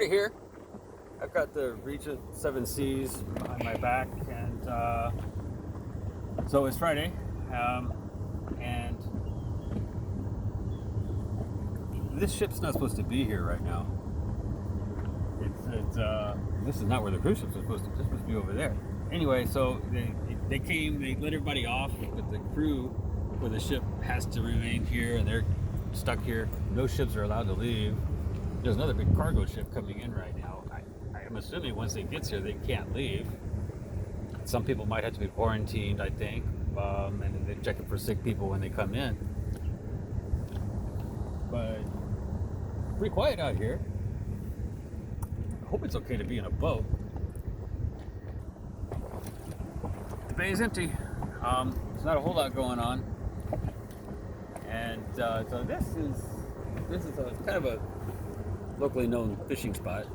Friday here. I've got the Regent 7 Seas behind my back, and so it's Friday, and this ship's not supposed to be here right now. This is not where the cruise ships are supposed to. It's supposed to be over there. Anyway, so they came, they let everybody off, but the crew for the ship has to remain here, and they're stuck here. No ships are allowed to leave. There's another big cargo ship coming in right now. I'm assuming once it gets here, they can't leave. Some people might have to be quarantined, I think, and they're checking for sick people when they come in. But pretty quiet out here. I hope it's okay to be in a boat. The bay is empty. There's not a whole lot going on, and so this is a kind of a locally known fishing spot.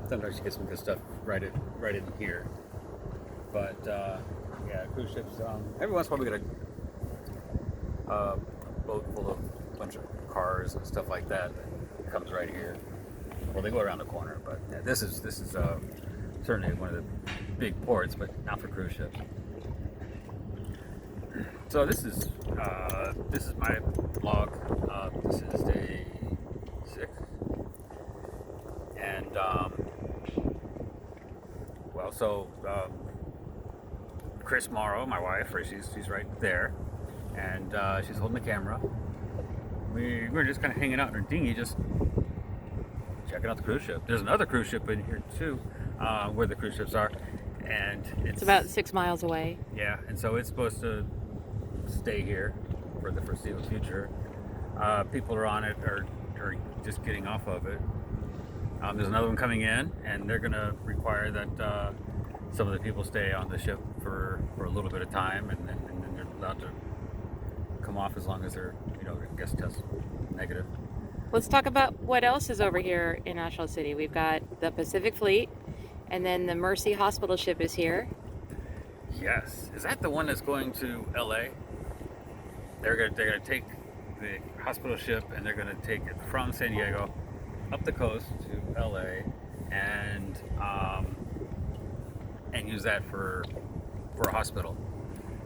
Sometimes you get some good stuff right in here, but yeah, cruise ships. Every once in a while we get a boat full of a bunch of cars and stuff like that comes right here. Well, they go around the corner, but yeah, this is certainly one of the big ports, but not for cruise ships. So this is my vlog. This is day 6, and well, so Chris Morrow, my wife, she's right there, and she's holding the camera. We're just kind of hanging out in our dinghy, just checking out the cruise ship. There's another cruise ship in here too, where the cruise ships are, and it's about 6 miles away. Yeah, and so it's supposed to stay here for the foreseeable future. People are on it or just getting off of it. There's another one coming in, and they're going to require that some of the people stay on the ship for a little bit of time, and then they're allowed to come off as long as their guest test negative. Let's talk about what else is over here in National City. We've got the Pacific Fleet, and then the Mercy Hospital ship is here. Yes, is that the one that's going to LA? They're gonna take the hospital ship, and they're gonna take it from San Diego up the coast to LA, and use that for a hospital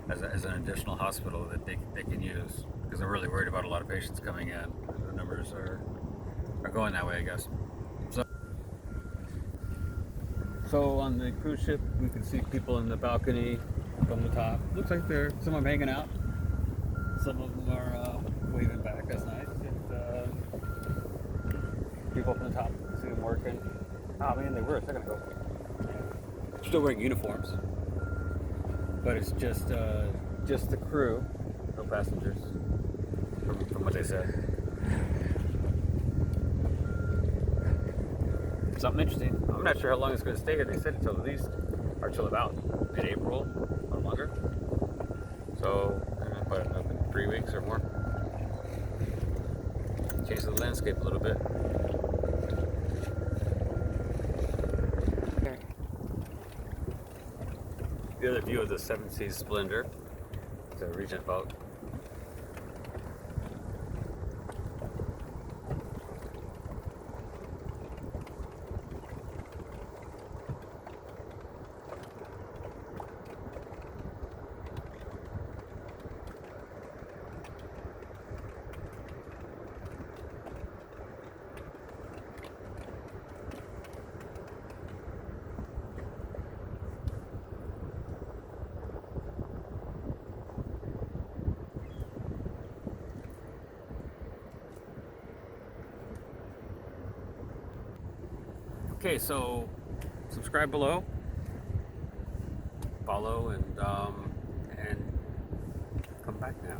as an additional hospital that they can use, because they're really worried about a lot of patients coming in. The numbers are going that way, I guess. So on the cruise ship, we can see people in the balcony up on the top. Looks like some of them hanging out. Some of them are waving back. That's nice. And people up on the top, see them working. Oh man, they were a second ago. Still wearing uniforms, but it's just the crew, no passengers, from what they said. Something interesting. I'm not sure how long it's going to stay here. They said until at least, or till about mid-April or longer. So, about 3 weeks or more. Change the landscape a little bit. The other view of the 7 Seas Splendor. It's a Regent boat. Okay, so subscribe below, follow, and come back now.